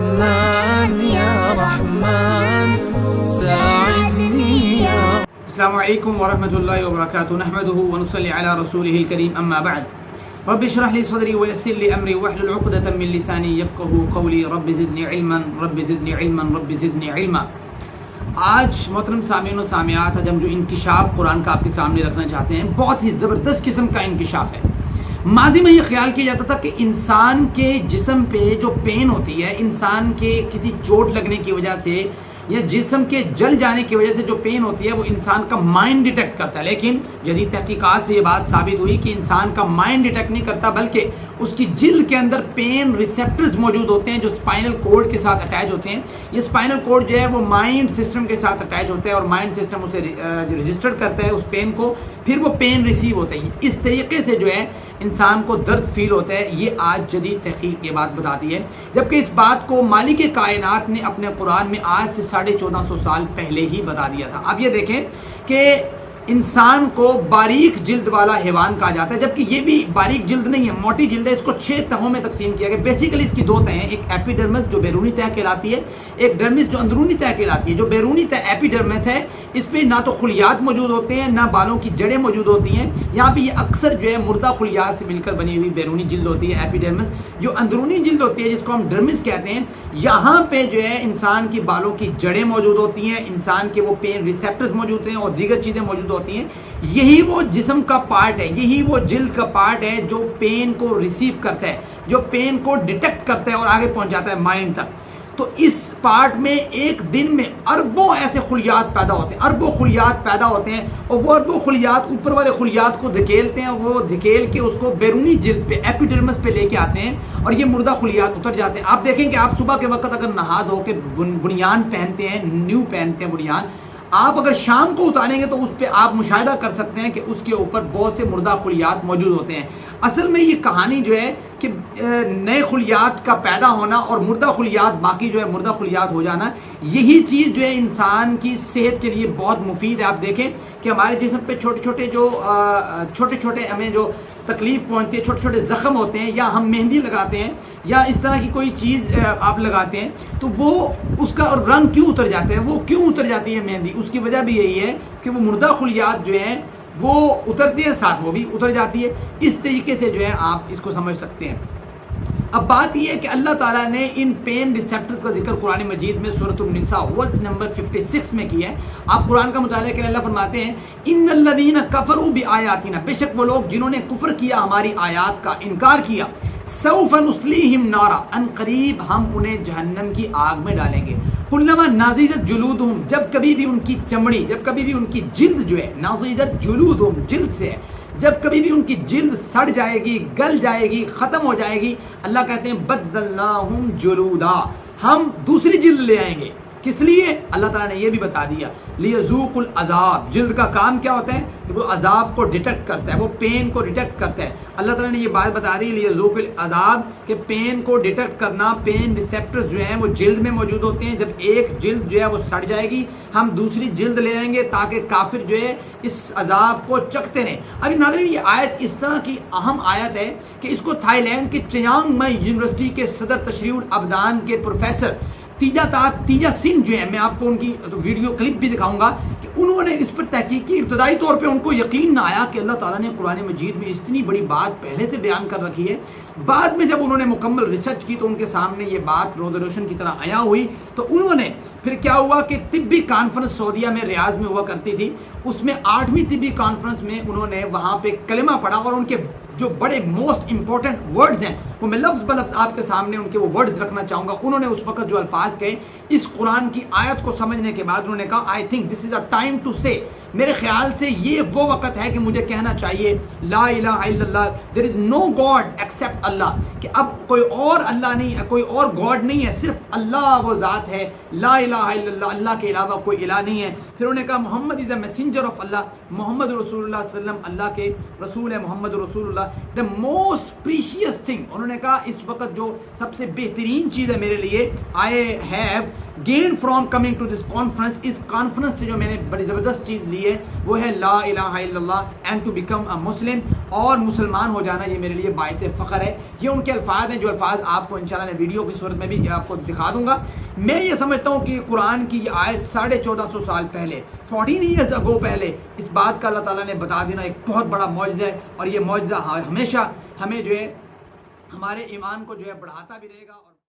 رحمن يا رحمن ساعدني يا السلام علیکم ورحمۃ اللہ وبرکاتہ نحمده ونصلی علی رسوله الکریم اما بعد رب اشرح لي صدری ويسر لي امری واحلل عقدۃ من لسانی یفقهوا قولی رب زدنی علما رب زدنی علما رب زدنی علما۔ آج محترم سامعین و سامعات، آج ہم جو انکشاف قرآن کا آپ کے سامنے رکھنا چاہتے ہیں بہت ہی زبردست قسم کا انکشاف ہے۔ ماضی میں یہ خیال کیا جاتا تھا کہ انسان کے جسم پہ جو پین ہوتی ہے، انسان کے کسی چوٹ لگنے کی وجہ سے یا جسم کے جل جانے کی وجہ سے جو پین ہوتی ہے وہ انسان کا مائنڈ ڈیٹیکٹ کرتا ہے، لیکن جدید تحقیقات سے یہ بات ثابت ہوئی کہ انسان کا مائنڈ ڈیٹیکٹ نہیں کرتا، بلکہ اس کی جلد کے اندر پین ریسیپٹرز موجود ہوتے ہیں جو اسپائنل کورڈ کے ساتھ اٹیچ ہوتے ہیں۔ یہ اسپائنل کورڈ جو ہے وہ مائنڈ سسٹم کے ساتھ اٹیچ ہوتا ہے اور مائنڈ سسٹم اسے رجسٹر کرتا ہے اس پین کو، پھر وہ پین ریسیو ہوتا ہے۔ اس طریقے سے جو ہے انسان کو درد فیل ہوتا ہے، یہ آج جدید تحقیق یہ بات بتاتی ہے، جبکہ اس بات کو مالک کائنات نے اپنے قرآن میں آج سے 1450 سال پہلے ہی بتا دیا تھا۔ اب یہ دیکھیں کہ انسان کو باریک جلد والا حیوان کہا جاتا ہے، جبکہ یہ بھی باریک جلد نہیں ہے، موٹی جلد ہے۔ اس کو 6 تہوں میں تقسیم کیا گیا۔ بیسیکلی اس کی 2 تہیں ہیں، ایک ایپیڈرمس جو بیرونی تہ کہلاتی ہے، ایک ڈرمس جو اندرونی تہ کہلاتی ہے۔ جو بیرونی تہ ایپیڈرمس ہے، اس پہ نہ تو خلیات موجود ہوتے ہیں نہ بالوں کی جڑیں موجود ہوتی ہیں، یہاں پہ یہ اکثر جو ہے مردہ خلیات سے مل کر بنی ہوئی بیرونی جلد ہوتی ہے ایپیڈرمس۔ جو اندرونی جلد ہوتی ہے جس کو ہم ڈرمس کہتے ہیں، یہاں پہ جو ہے انسان کی بالوں کی جڑیں موجود ہوتی ہیں، انسان کے وہ پین ریسیپٹرز موجود ہیں اور دیگر چیزیں موجود ہوتی ہیں۔ یہی وہ جسم کا پارٹ ہے، یہی وہ جلد کا پارٹ ہے جو پین کو ریسیو کرتا ہے، جو پین کو ڈیٹیکٹ کرتا ہے اور آگے پہنچاتا ہے مائنڈ تک۔ تو اس پارٹ میں ایک دن میں اربوں ایسے خلیات پیدا ہوتے ہیں، اربوں خلیات پیدا ہوتے ہیں، اور وہ اربوں خلیات اوپر والے خلیات کو دھکیلتے ہیں، وہ دھکیل کے اس کو بیرونی جلد پہ ایپیڈرمس پہ لے کے آتے ہیں اور یہ مردہ خلیات اتر جاتے ہیں۔ آپ دیکھیں کہ آپ صبح کے وقت اگر نہا دھو کے بنیان پہنتے ہیں، نیو پہنتے ہیں بنیان، آپ اگر شام کو اتاریں گے تو اس پہ آپ مشاہدہ کر سکتے ہیں کہ اس کے اوپر بہت سے مردہ خلیات موجود ہوتے ہیں۔ اصل میں یہ کہانی جو ہے کہ نئے خلیات کا پیدا ہونا اور مردہ خلیات باقی جو ہے مردہ خلیات ہو جانا، یہی چیز جو ہے انسان کی صحت کے لیے بہت مفید ہے۔ آپ دیکھیں کہ ہمارے جسم پہ چھوٹے چھوٹے ہمیں جو تکلیف پہنچتی ہے، چھوٹے چھوٹے زخم ہوتے ہیں، یا ہم مہندی لگاتے ہیں یا اس طرح کی کوئی چیز آپ لگاتے ہیں تو وہ اس کا رنگ کیوں اتر جاتا ہے، وہ کیوں اتر جاتی ہے مہندی؟ اس کی وجہ بھی یہی ہے کہ وہ مردہ خلیات جو ہیں وہ اترتی ہیں، ساتھ وہ بھی اتر جاتی ہے۔ اس طریقے سے جو ہے آپ اس کو سمجھ سکتے ہیں۔ اب بات یہ ہے کہ اللہ تعالیٰ نے ان پین ریسیپٹرز کا ذکر قرآن مجید میں سورۃ النساء ورس نمبر 56 میں کیا ہے۔ آپ قرآن کا مطالعہ کریں، اللہ فرماتے ہیں ان الذین کفروا بآیاتنا، بے شک وہ لوگ جنہوں نے کفر کیا، ہماری آیات کا انکار کیا، سوف نصلیہم نارا، ان قریب ہم انہیں جہنم کی آگ میں ڈالیں گے، کلما ناضجت جلودہم، جب کبھی بھی ان کی چمڑی، جب کبھی بھی ان کی جلد جو ہے، ناضجت جلودہم جلد سے ہے، جب کبھی بھی ان کی جلد سڑ جائے گی، گل جائے گی، ختم ہو جائے گی، اللہ کہتے ہیں بدلناہم جلودا، ہم دوسری جلد لے آئیں گے۔ کس لیے؟ اللہ تعالیٰ نے یہ بھی بتا دیا، لیذوقوا العذاب، جلد کا کام کیا ہوتا ہے کہ وہ عذاب کو ڈیٹیکٹ کرتا ہے، وہ پین کو ڈیٹیکٹ کرتا ہے۔ اللہ تعالیٰ نے یہ بات بتا دی لیذوقوا العذاب کہ پین کو ڈیٹیکٹ کرنا، پین ریسیپٹرز جو ہیں وہ جلد میں موجود ہوتے ہیں، جب ایک جلد جو ہے وہ سڑ جائے گی ہم دوسری جلد لے آئیں گے تاکہ کافر جو ہے اس عذاب کو چکھتے رہیں۔ ابھی ناظرین یہ آیت اس طرح کی اہم آیت ہے کہ اس کو تھائی لینڈ کے چیانگ مئی یونیورسٹی کے صدر تشریح الابدان کے پروفیسر تیجا سنگھ جو ہے، میں آپ کو ان کی ویڈیو کلپ بھی دکھاؤں گا کہ انہوں نے اس پر تحقیق کی۔ ابتدائی طور پہ ان کو یقین نہ آیا کہ اللہ تعالیٰ نے قرآن مجید میں اتنی بڑی بات پہلے سے بیان کر رکھی ہے۔ بعد میں جب انہوں نے مکمل ریسرچ کی تو ان کے سامنے یہ بات روز روشن کی طرح عیاں ہوئی۔ تو انہوں نے پھر کیا ہوا کہ طبی کانفرنس سعودیہ میں ریاض میں ہوا کرتی تھی، اس میں 8ویں طبی کانفرنس میں انہوں نے وہاں پہ کلمہ پڑھا اور ان کے جو بڑے موسٹ امپورٹنٹ ورڈز ہیں وہ میں لفظ بلفظ آپ کے سامنے ان کے وہ ورڈز رکھنا چاہوں گا۔ انہوں نے اس وقت جو الفاظ کہے، اس قرآن کی آیت کو سمجھنے کے بعد انہوں نے کہا I think this is a time to say, میرے خیال سے یہ وہ وقت ہے کہ مجھے کہنا چاہیے لا الہ الا اللہ، دیر از نو گاڈ ایکسیپٹ اللہ، کہ اب کوئی اور اللہ نہیں ہے، کوئی اور گاڈ نہیں ہے، صرف اللہ وہ ذات ہے، لا الہ الا اللہ، اللہ کے علاوہ کوئی الہ نہیں ہے۔ پھر انہوں نے کہا محمد از اے میسنجر آف اللہ، محمد رسول اللہ صلی اللہ علیہ وسلم اللہ کے رسول ہے، محمد رسول اللہ، دا موسٹ پریشیس تھنگ، انہوں انہوں نے کہا اس وقت جو سب سے بہترین چیز ہے میرے لیے I have gain from coming to this conference, اس کانفرنس سے جو میں نے بڑی زبردست چیز لی ہے وہ ہے لا الہ الا اللہ اینڈ ٹو بیکم اے مسلم، اور مسلمان ہو جانا یہ میرے لیے باعث فخر ہے۔ یہ ان کے الفاظ ہیں جو الفاظ آپ کو انشاءاللہ میں ویڈیو کی صورت میں بھی آپ کو دکھا دوں گا۔ میں یہ سمجھتا ہوں کہ قرآن کی یہ آیت 1450 سال پہلے 14 ایئرز اگو پہلے اس بات کا اللہ تعالیٰ نے بتا دینا ایک بہت بڑا معجزہ ہے، اور یہ معجزہ ہمیشہ ہمیں جو ہے ہمارے ایمان کو جو ہے بڑھاتا بھی رہے گا۔